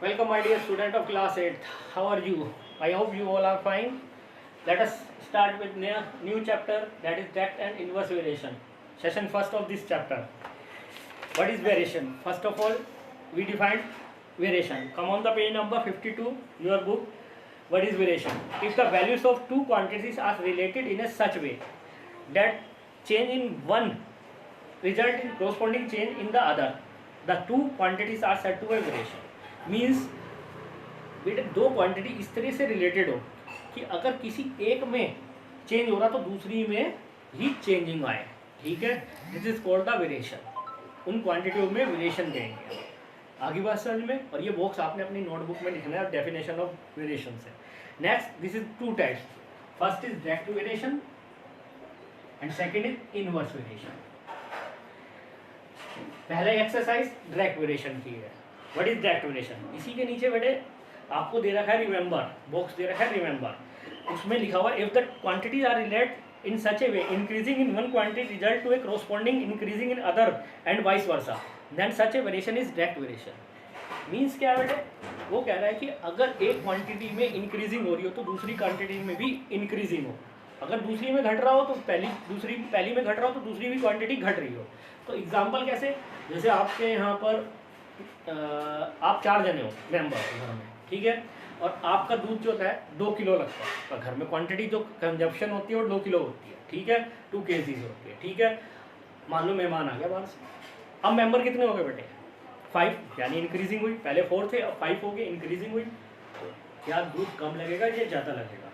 Welcome, my dear student of class 8. How are you? I hope you all are fine. Let us start with new chapter, that is direct and inverse variation. Session first of this chapter. What is variation? First of all, we defined variation. Come on the page number 52, your book. What is variation? If the values of two quantities are related in a such way that change in one result in corresponding change in the other, the two quantities are said to be variation. Means बेटे दो quantity इस तरह से related हो कि अगर किसी एक में चेंज हो रहा तो दूसरी में ही चेंजिंग आए, ठीक है, this is called the variation. उन क्वांटिटियों में वेरिएशन देंगे। आगे बात समझ में, और ये बॉक्स आपने अपनी नोटबुक में लिखना है डेफिनेशन ऑफ वेरिएशन से। Next, this is two types, first is direct variation and second is inverse variation. पहले एक्सरसाइज डायरेक्ट वेरिएशन की है। What is direct variation? इसी के नीचे बेटे आपको दे रखा है रिमेंबर, बॉक्स दे रखा है रिमेंबर, उसमें लिखा हुआ if the quantities are relate in such a way increasing in one quantity result to a corresponding increasing in other and vice versa, then such a variation is direct variation. Means क्या बेटे, वो कह रहा है कि अगर एक quantity में इंक्रीजिंग हो रही हो तो दूसरी क्वांटिटी में भी इंक्रीजिंग हो, अगर दूसरी में घट रहा हो तो पहली में घट रहा हो तो दूसरी भी क्वांटिटी घट रही हो। तो एग्जाम्पल कैसे, जैसे आपके यहाँ पर आप 4 जने हो मेंबर घर में, ठीक है, और आपका दूध जो है 2 किलो लगता है, और घर में क्वांटिटी जो कंजप्शन होती है वो 2 किलो होती है, ठीक है, 2 kg होती है, ठीक है। मान लो मेहमान आ गया बाहर से, अब मेंबर कितने हो गए बेटे? 5, यानी इंक्रीजिंग हुई, पहले 4 थे अब 5 हो गए, इंक्रीजिंग हुई। तो क्या दूध कम लगेगा या ज़्यादा लगेगा?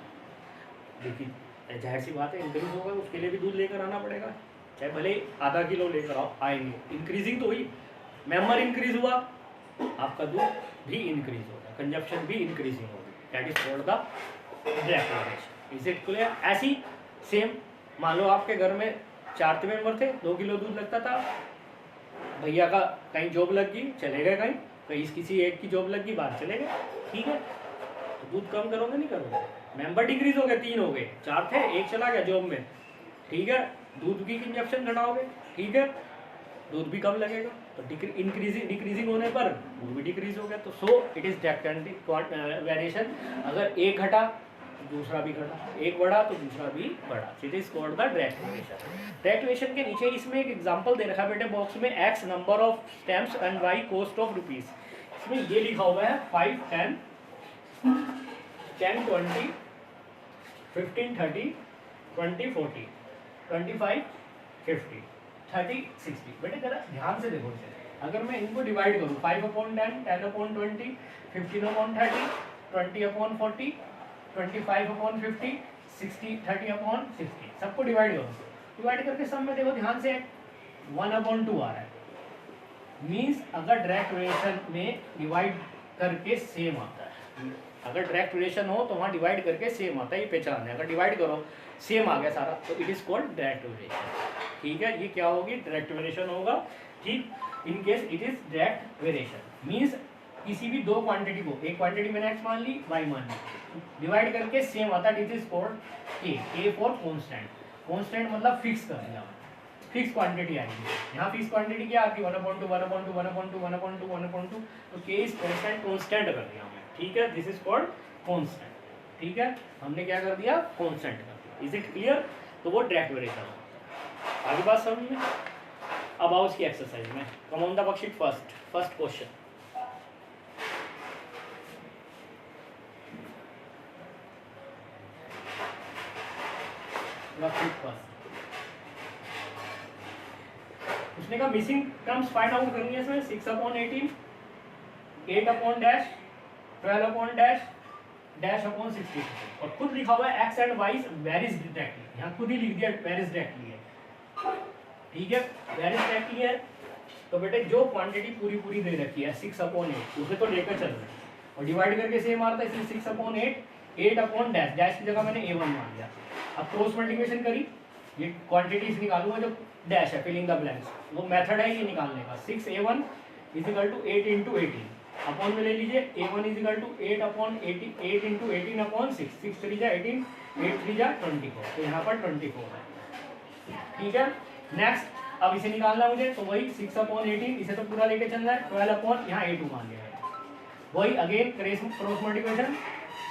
देखिए जाहिर सी बात है, इंक्रीज होगा उसके लिए भी दूध लेकर आना पड़ेगा, चाहे भले आधा किलो लेकर आओ, आएंगे। इंक्रीजिंग तो हुई, मेंबर इंक्रीज हुआ, आपका दूध भी इंक्रीज होगा, कंजप्शन भी इंक्रीजिंग होगी, that is called the direct variation. Is it clear? ऐसी सेम मान लो आपके घर में 4 मेंबर थे, 2 किलो दूध लगता था, भैया का कहीं जॉब लग गई, चले गए कहीं किसी एक की जॉब लग गई, बाहर चले गए, ठीक है, तो दूध कम करोगे नहीं करोगे? मेंबर डिक्रीज हो गए, 3 हो गए, 4 थे, एक चला गया जॉब में, ठीक है, दूध की कंजप्शन घटाओगे, ठीक है, दूध भी कम लगेगा, तो डिक्रीजिंग होने पर दूध भी डिक्रीज हो गया। तो so it is direct variation. अगर एक घटा तो दूसरा भी घटा, एक बढ़ा तो दूसरा भी बढ़ा, it is called the direct variation. Direct variation के नीचे इसमें एक एग्जांपल दे रखा है बेटे बॉक्स में, x number of stamps and y cost of rupees. इसमें ये लिखा हुआ है 5, 10, 10, 20, 15, 30, 20, 40, 25, 50, 30, 60। बेटे जरा ध्यान से देखो इसे, अगर मैं इनको डिवाइड करूँ 5/10, 10/20, 15/30, 20/40, 25/50, 60, 30/60, सबको डिवाइड करो। डिवाइड करके सब में देखो ध्यान से 1/2 आ रहा है। मीन्स अगर डायरेक्ट वेरिएशन में डिवाइड करके सेम आता है, अगर डायरेक्ट वेरिएशन हो तो वहाँ डिवाइड करके सेम आता है, ये पहचान है। अगर डिवाइड करो सेम आ गया सारा तो it is called direct variation, ठीक है, ये क्या होगी? डायरेक्ट वेरिएशन होगा, ठीक। In case it is direct variation means किसी भी दो क्वांटिटी को, एक क्वांटिटी मैंने x मान ली, y मान ली, डिवाइड करके सेम आता है, it is called k for constant. Constant मतलब फिक्स कर दिया, फिक्स क्वांटिटी आएगी। यहाँ फिक्स क्वांटिटी क्या आती है? 1/2, 1/2, 1/2, 1/2, 1/2, तो k इज कांस्टेंट कर दिया हमने, ठीक है, दिस इज कॉल्ड कांस्टेंट, ठीक है, हमने क्या कर दिया? कांस्टेंट कर दिया। Is it clear? तो वो डायरेक्ट वेरिएशन है। आगे बात समझ में? अब आओ इसकी एक्सरसाइज में। Come on the worksheet first question. Worksheet first, उसने कहा मिसिंग टर्म्स फाइंड आउट करनी है इसमें। 6/18, 8/डैश, 12/डैश, -/60, और खुद लिखा हुआ है x and y varies directly, यहाँ खुद ही लिख दिया वेरीज डायरेक्टली है, ठीक है, वेरीज डायरेक्टली है। तो बेटे जो क्वांटिटी पूरी दे रखी है 6/8 उसे तो लेकर चल रहे हैं, और डिवाइड करके सेम आता है, इसलिए 6/8, 8/डैश, डैश की जगह मैंने A1 मान लिया। अब क्रॉस मल्टीप्लिकेशन करी, ये क्वांटिटीज निकालूंगा जो डैश है, फिलिंग द ब्लैंक्स, वो मेथड है ये निकालने का। 6A1 = 8 × 18, अपॉन में ले लीजिए, A1 = 8/18, 8 × 18/6, 6 3 जा 18, 8 3 जा 24, तो यहाँ पर 24 है, ठीक है। नेक्स्ट अब इसे निकालना मुझे, तो वही 6/18, इसे तो पूरा लेके चलना है, 12 यहाँ A2 मान लिया है, वही again cross multiplication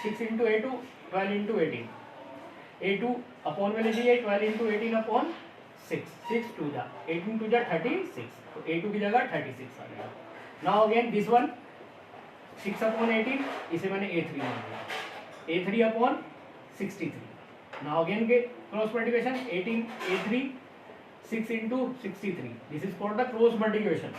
6 into A2 12 into 18 A2 upon में लीजिए 12 इंटू 18 अपॉन 6 6 टू जा 18 टू जा 36 तो A2 की जगह 36 आ गया। Now again this one 6 upon 18 इसे मैंने A3 मान लिया A3 अपॉन 63। नाउ अगेन के cross multiplication 18 A3 6 into 63 this is called the cross multiplication.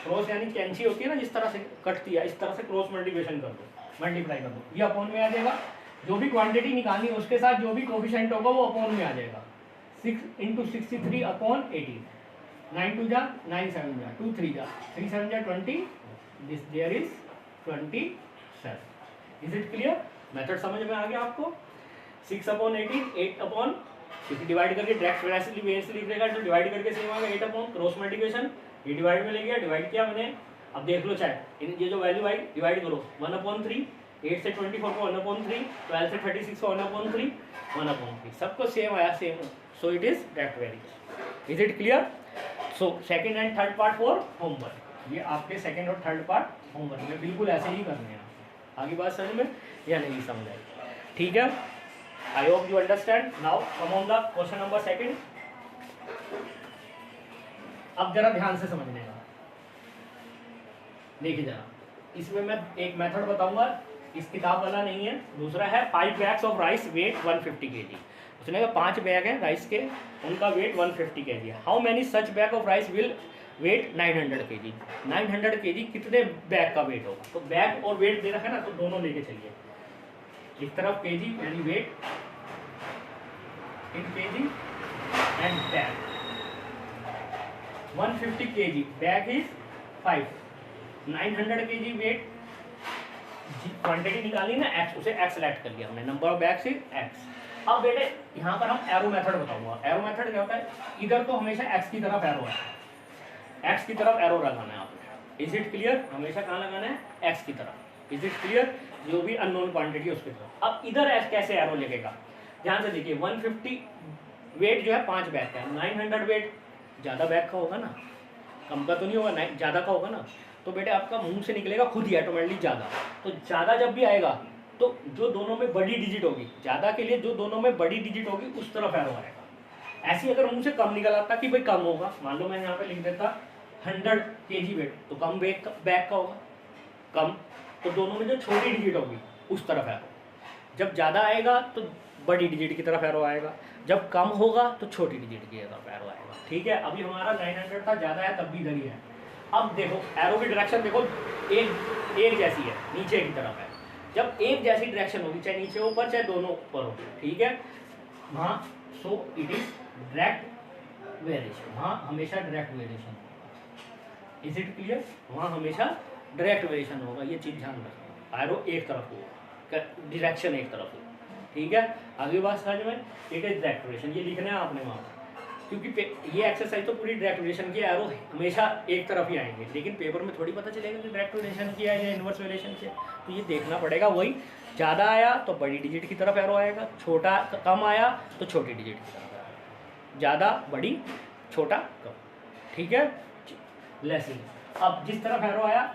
Cross यानी कैंची होती है ना जिस तरह से कटती है, इस तरह से क्रॉस मल्टीप्लिकेशन कर दो, मल्टीप्लाई कर दो, ये अपॉन में आ जाएगा। जो भी क्वांटिटी निकालनी है उसके साथ जो भी कोफिशिएंट होगा वो अपॉन में आ जाएगा। 6 इंटू 63 अपॉन 18 9 टू जा 9 7 जा 2 3 जा 3 7 जा 20 this there is 27। Is it clear? Method समझ में आ गया आपको? 6 अपॉन 18 8 अपॉन, क्योंकि डिवाइड करके डायरेक्ट वेरिएंस लिख देगा तो डिवाइड करके सेम आएगा 8 अपॉन क्रॉस मल्टीप्लिकेशन, ये डिवाइड में ले गया, डिवाइड किया मैंने। अब देख लो चाहे इन ये जो वैल्यू आई डिवाइड करो 1/3 8 से 24 को 1/3 12 से 36 को 1/3 1/3 सबको सेम आया same, so it is direct variation. Is it clear? So second and third part for homework, ये आपके सेकंड और थर्ड पार्ट होमवर्क में बिल्कुल ऐसे ही करने हैं। आगे बात समझ में या नहीं समझ आई? ठीक है, I hope you understand. Now come on the question number second. अब जरा ध्यान से समझने का, देखिए जरा, इसमें मैं एक मेथड बताऊंगा, इस किताब वाला नहीं है, दूसरा है 5 bags of rice weight 150 kg। उसने कहा 5 बैग हैं राइस के, उनका वेट 150 kg है। How many such bag of rice will weight 900 kg। 900 kg कितने बैग का वेट होगा? तो बैग और वेट दे रखा है ना, तो दोनों लेके चलिए। एक तरफ kg यानी weight in kg and bag 150 kg, bag is 5, 900 kg weight, quantity निकाली ना x, उसे x सेलेक्ट कर लिया हमने, नंबर ऑफ बैग से x। अब बेटे यहाँ पर हम एरो मेथड बताऊंगा। एरो मेथड क्या होता है? इधर तो हमेशा x की तरफ एरो है, x की तरफ एरो लगाना है आपने। Is it clear? हमेशा कहाँ लगाना है? x की तरफ। Is it clear? जो भी अननोन क्वांटिटी है उसकी तरफ। अब इधर कैसे एरो लगेगा? ध्यान से देखिए, 150 वेट जो है 5 बैग का है, 900 वेट ज़्यादा बैग का होगा ना, कम का तो नहीं होगा, ज़्यादा का होगा ना, तो बेटे आपका मुंह से निकलेगा खुद ही ऑटोमेटिकली ज़्यादा। तो ज़्यादा जब भी आएगा तो जो दोनों में बड़ी डिजिट होगी, ज़्यादा के लिए जो दोनों में बड़ी डिजिट होगी उस तरफ एरो आएगा। ऐसे अगर मुंह से कम निकल आता कि भाई कम होगा, मान लो मैं यहाँ पे लिख देता 100 kg वेट, तो कम बैग का होगा, कम, तो दोनों में जो छोटी डिजिट होगी उस तरफ एरो। जब ज़्यादा आएगा तो बड़ी डिजिट की तरफ एरो आएगा, जब कम होगा तो छोटी डिजिट की तरफ एरो आएगा। ठीक है, अभी हमारा 900 था, ज़्यादा है तब भी इधर ही है। अब देखो एरो की डायरेक्शन देखो एक जैसी है, नीचे की तरफ है। जब एक जैसी डायरेक्शन होगी, चाहे नीचे ऊपर चाहे दोनों ऊपर हो, ठीक है, वहाँ so it is direct variation, वहाँ हमेशा डायरेक्ट वेरिएशन होगा। Is it clear? वहाँ हमेशा डायरेक्ट वेरिएशन होगा, ये चीज़ ध्यान रखना। एरो एक तरफ होगा, डायरेक्शन एक तरफ होगा। ठीक है, आगे बात समझ में? इट इज डायरेक्ट वेरिएशन, ये लिखना है आपने वहाँ, क्योंकि ये एक्सरसाइज तो पूरी डायरेक्ट वेरिएशन की, एरो हमेशा एक तरफ ही आएंगे, लेकिन पेपर में थोड़ी पता चलेगा कि डायरेक्ट वेरिएशन किया है या इन्वर्स वेरिएशन किया, तो ये देखना पड़ेगा। वही ज़्यादा आया तो बड़ी डिजिट की तरफ एरो आएगा, छोटा कम आया तो छोटी डिजिट की तरफ आएगा, ज़्यादा बड़ी छोटा कम। ठीक है, लेसन अब जिस तरफ एरो आया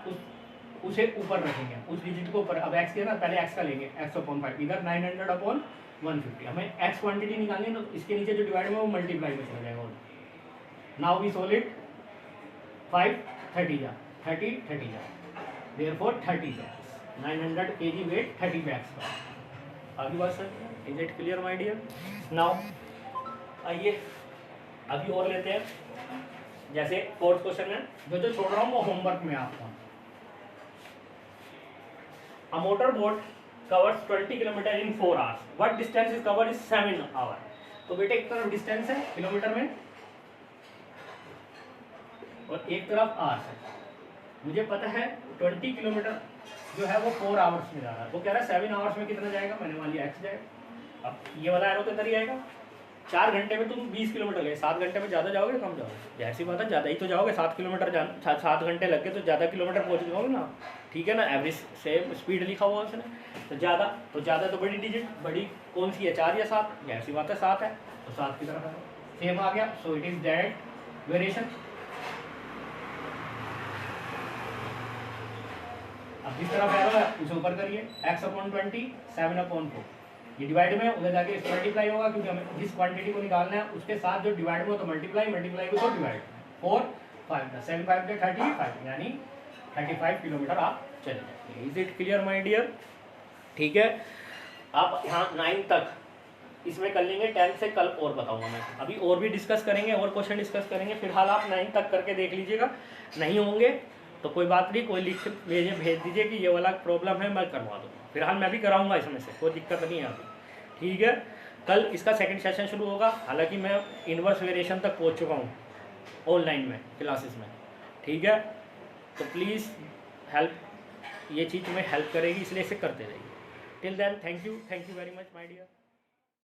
उसे ऊपर रखेंगे, उस डिजिट को ऊपर। अब एक्स के ना पहले एक्स का लेंगे, x/5, इधर 900/150। हमें x क्वांटिटी निकालनी है, तो इसके नीचे जो डिवाइड में वो मल्टीप्लाई में चला जाएगा। नाउ वी सॉल्व इट, 5 30 जा 30 30 जा, therefore 30 bags, 900 kg weight 30 bags का। आगे बात sir, is it clear my dear? Now आइए अभी और लेते हैं, जैसे फोर्थ क्वेश्चन है, जो छोड़ रहा हूँ वो होमवर्क में आपका। A motorboat covers 20 km in 4 hours. What distance is covered is 7 hours. तो बेटे एक तरफ डिस्टेंस है किलोमीटर में और एक तरफ आवर्स है। मुझे पता है 20 किलोमीटर जो है वो 4 आवर्स में जा रहा है, वो कह रहा है 7 आवर्स में कितना जाएगा, मैंने मान लिया x जाएगा। अब ये वाला एरो तो इधर ही आएगा। 4 घंटे में तुम 20 किलोमीटर गए, 7 घंटे में ज़्यादा जाओगे कम जाओगे? जाहिर सी बात है ज़्यादा ही तो जाओगे, 7 किलोमीटर 7 घंटे लग गए तो ज़्यादा किलोमीटर पहुँच जाओगे ना। ठीक है ना, एवरेज सेम स्पीड लिखा हुआ उसने, तो ज़्यादा तो बड़ी डिजिट, बड़ी कौन सी है, 4 या 7? जाहिर सी बात है 7 है, तो 7 की तरफ है, सेम आ गया। So it is direct variation. अब जिस तरफ एरो है उसे ऊपर करिए, x/20 7/4, ये डिवाइड में उधर जाके इस मल्टीप्लाई होगा, क्योंकि हमें जिस क्वांटिटी को निकालना है उसके साथ जो डिवाइड में तो मल्टीप्लाई को तो डिवाइड, 4 5 7 5 35, यानी 35 किलोमीटर आप चले जाएंगे। Is it clear my dear? ठीक है, आप यहाँ 9 तक इसमें कर लेंगे, 10 से कल और बताऊंगा मैं, अभी और भी डिस्कस करेंगे, और क्वेश्चन डिस्कस करेंगे। फिलहाल आप 9 तक करके देख लीजिएगा, नहीं होंगे तो कोई बात नहीं, कोई लिख भेज दीजिए कि ये वाला प्रॉब्लम है, मैं करवा दूँगा। फिलहाल मैं भी कराऊंगा इसमें से, कोई दिक्कत नहीं है अभी। ठीक है, कल इसका सेकंड सेशन शुरू होगा, हालांकि मैं इन्वर्स वेरिएशन तक पहुंच चुका हूँ ऑनलाइन में क्लासेस में। ठीक है, तो प्लीज़ हेल्प, ये चीज़ तुम्हें हेल्प करेगी, इसलिए इसे करते रहिए। Till then thank you very much my dear.